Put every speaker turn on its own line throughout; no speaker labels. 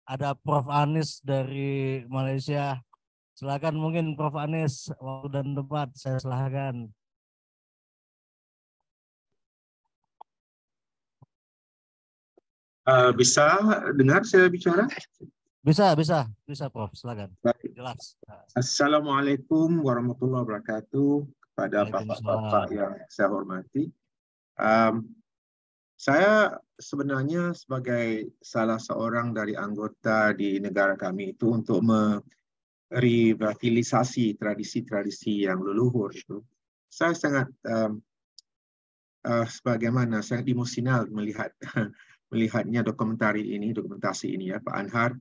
ada Prof. Anis dari Malaysia. Silakan mungkin Prof. Anis, waktu dan tempat saya silakan.
Bisa dengar saya bicara?
Bisa Prof. Silakan.
Baik.
Jelas.
Assalamualaikum warahmatullahi wabarakatuh kepada bapak-bapak
Waalaikumsalam.
yang saya hormati. Saya sebenarnya sebagai salah seorang dari anggota di negara kami itu untuk merevitalisasi tradisi-tradisi yang leluhur itu, saya sangat sebagaimana sangat emosional melihatnya dokumentasi ini ya Pak Anhar,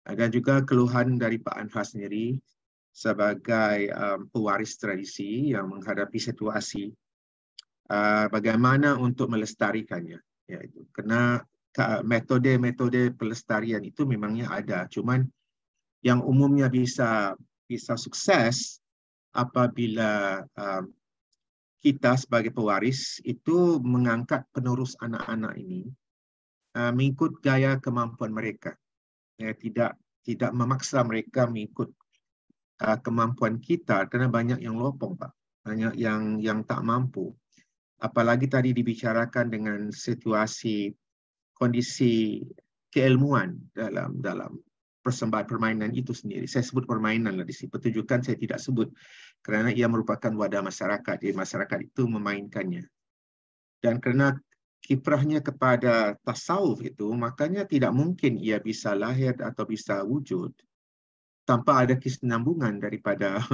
dan juga keluhan dari Pak Anhar sendiri sebagai pewaris tradisi yang menghadapi situasi bagaimana untuk melestarikannya, yaitu karena metode-metode pelestarian itu memangnya ada, cuman yang umumnya bisa sukses apabila kita sebagai pewaris itu mengangkat penerus anak-anak ini mengikut gaya kemampuan mereka, ya, tidak memaksa mereka mengikut kemampuan kita, karena banyak yang lopong Pak, banyak yang tak mampu. Apalagi tadi dibicarakan dengan situasi kondisi keilmuan dalam persembahan permainan itu sendiri. Saya sebut permainan lah di sini. Pertunjukan saya tidak sebut kerana ia merupakan wadah masyarakat. Jadi masyarakat itu memainkannya. Dan kerana kiprahnya kepada tasawuf itu, makanya tidak mungkin ia bisa lahir atau bisa wujud tanpa ada kesinambungan daripada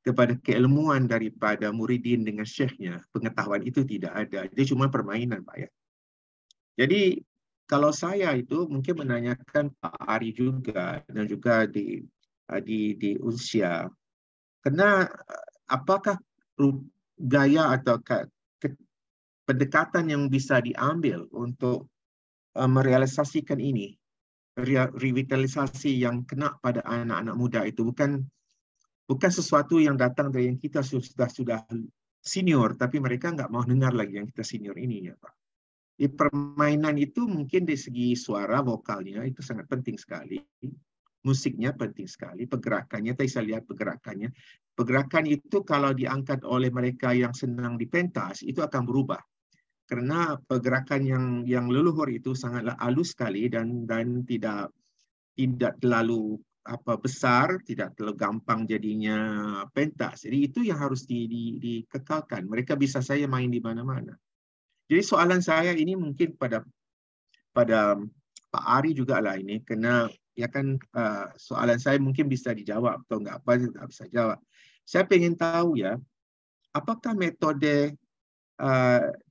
kepada keilmuan daripada muridin dengan syekhnya. Pengetahuan itu tidak ada. Dia cuma permainan Pak ya. Jadi kalau saya itu mungkin menanyakan Pak Ari juga dan juga di Unsia, karena apakah gaya atau pendekatan yang bisa diambil untuk merealisasikan ini, revitalisasi yang kena pada anak-anak muda itu bukan sesuatu yang datang dari yang kita sudah senior, tapi mereka nggak mau dengar lagi yang kita senior ini ya Pak. Di permainan itu mungkin dari segi suara vokalnya itu sangat penting sekali, musiknya penting sekali, pergerakannya tadi saya lihat pergerakan itu kalau diangkat oleh mereka yang senang di pentas itu akan berubah, karena pergerakan yang leluhur itu sangatlah halus sekali dan tidak terlalu besar, tidak terlalu gampang jadinya pentas. Jadi itu yang harus dikekalkan. Mereka bisa saya main di mana-mana. Jadi soalan saya ini mungkin pada Pak Ari juga lah ini, kena ya kan soalan saya mungkin bisa dijawab atau enggak apa tidak bisa jawab. Saya ingin tahu ya, apakah metode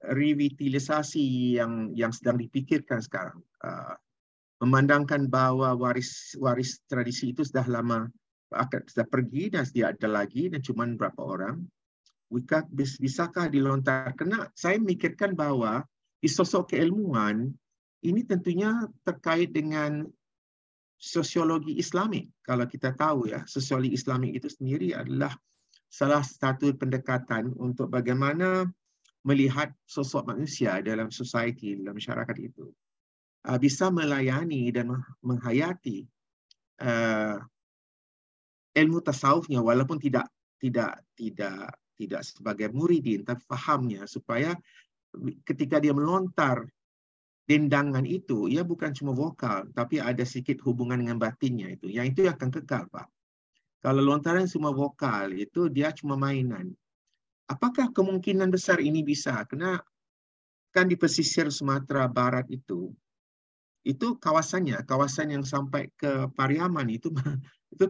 revitalisasi yang sedang dipikirkan sekarang, memandangkan bahawa waris tradisi itu sudah lama sudah pergi dan tidak ada lagi dan cuma berapa orang, bisakah dilontar? Karena saya memikirkan bahawa di sosok keilmuan ini tentunya terkait dengan sosiologi Islamik. Kalau kita tahu ya, sosiologi Islamik itu sendiri adalah salah satu pendekatan untuk bagaimana melihat sosok manusia dalam society, dalam masyarakat itu bisa melayani dan menghayati ilmu tasawufnya, walaupun tidak sebagai muridin, tapi fahamnya, supaya ketika dia melontar dendangan itu, ia bukan cuma vokal, tapi ada sedikit hubungan dengan batinnya itu. Yang itu akan kekal, Pak. Kalau lontaran semua vokal itu dia cuma mainan. Apakah kemungkinan besar ini bisa? Karena kan di pesisir Sumatera Barat itu kawasan yang sampai ke Pariaman itu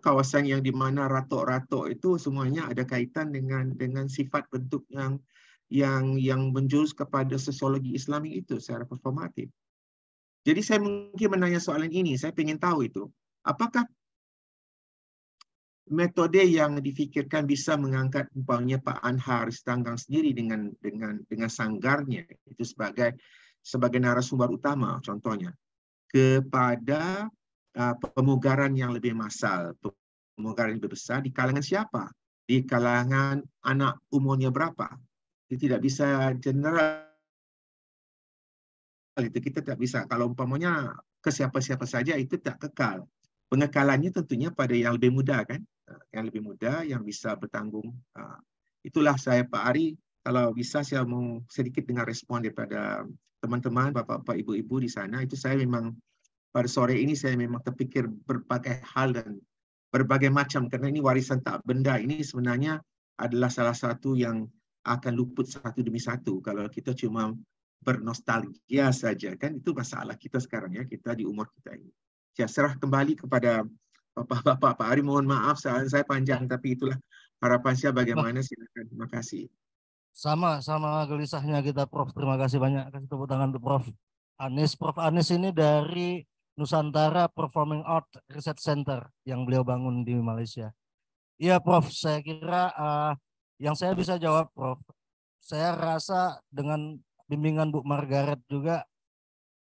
kawasan yang di mana ratok-ratok itu semuanya ada kaitan dengan sifat bentuk yang menjurus kepada sosiologi Islami itu secara performatif. Jadi saya mungkin menanya soalan ini, saya ingin tahu itu, apakah metode yang difikirkan bisa mengangkat umpamanya Pak Anhar Tanggang sendiri dengan sanggarnya itu sebagai narasumber utama contohnya, kepada pemugaran yang lebih massal, pemugaran yang lebih besar di kalangan siapa? Di kalangan anak umurnya berapa? Itu tidak bisa general, itu kita tidak bisa. Kalau umpamanya ke siapa-siapa saja itu tak kekal. pengekalannya tentunya pada yang lebih muda kan, yang lebih muda yang bisa bertanggung. Itulah saya Pak Ari, kalau bisa saya mau sedikit dengar respon daripada teman-teman, bapak-bapak, ibu-ibu di sana. Itu saya memang pada sore ini saya memang terpikir berbagai hal dan berbagai macam, karena ini warisan tak benda. Ini sebenarnya adalah salah satu yang akan luput satu demi satu kalau kita cuma bernostalgia saja, kan itu masalah kita sekarang ya, kita di umur kita ini. Saya serah kembali kepada bapak-bapak. Pak Ari, mohon maaf saya panjang, tapi itulah harapan saya
Wah,
bagaimana. Silakan. Terima kasih.
sama gelisahnya kita Prof. Terima kasih banyak. Kasih tepuk tangan untuk Prof. Anies. Prof. Anies ini dari Nusantara Performing Art Research Center yang beliau bangun di Malaysia. Iya Prof, saya kira yang saya bisa jawab Prof, saya rasa dengan bimbingan Bu Margaret juga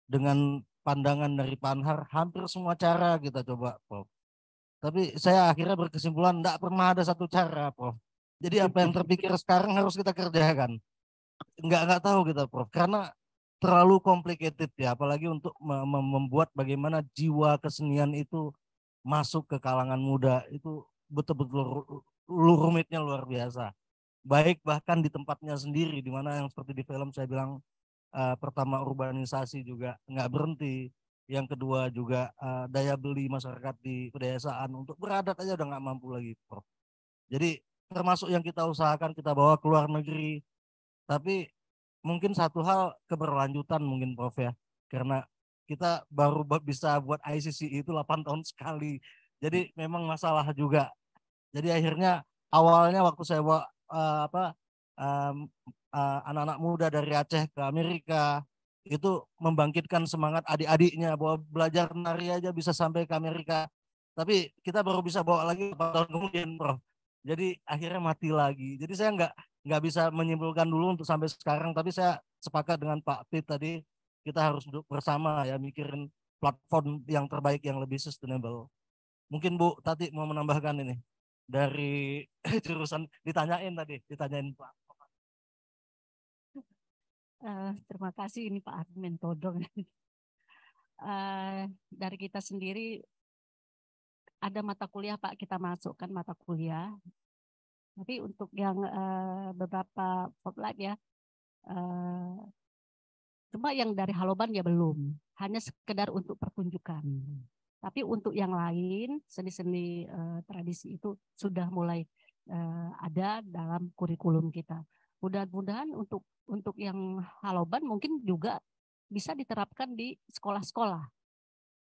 dengan pandangan dari Pak Anhar, hampir semua cara kita coba Prof. Tapi saya akhirnya berkesimpulan tidak pernah ada satu cara Prof. Jadi apa yang terpikir sekarang harus kita kerjakan. Nggak tahu kita Prof, karena terlalu complicated ya, apalagi untuk membuat bagaimana jiwa kesenian itu masuk ke kalangan muda, itu betul-betul rumitnya luar biasa. Baik bahkan di tempatnya sendiri, di mana yang seperti di film saya bilang, pertama urbanisasi juga nggak berhenti, yang kedua juga daya beli masyarakat di pedesaan untuk beradat aja udah nggak mampu lagi Prof. Jadi termasuk yang kita usahakan kita bawa ke luar negeri, tapi mungkin satu hal keberlanjutan mungkin Prof ya, karena kita baru bisa buat ICC itu 8 tahun sekali, jadi memang masalah juga. Jadi akhirnya awalnya waktu saya bawa anak-anak muda dari Aceh ke Amerika, itu membangkitkan semangat adik-adiknya bahwa belajar nari aja bisa sampai ke Amerika. Tapi kita baru bisa bawa lagi 4 tahun kemudian, Prof. Jadi akhirnya mati lagi. Jadi saya nggak bisa menyimpulkan dulu untuk sampai sekarang. Tapi saya sepakat dengan Pak Pit tadi, kita harus duduk bersama ya, mikirin platform yang terbaik yang lebih sustainable. Mungkin Bu Tati mau menambahkan ini dari jurusan ditanyain Pak.
Terima kasih ini Pak Armin Todong. Dari kita sendiri ada mata kuliah Pak, kita masukkan mata kuliah. Tapi untuk yang beberapa Foglight ya, cuma yang dari Haloban ya belum, hanya sekedar untuk pertunjukan. Tapi untuk yang lain seni-seni tradisi itu sudah mulai ada dalam kurikulum kita. Mudah-mudahan untuk yang Haloban mungkin juga bisa diterapkan di sekolah-sekolah.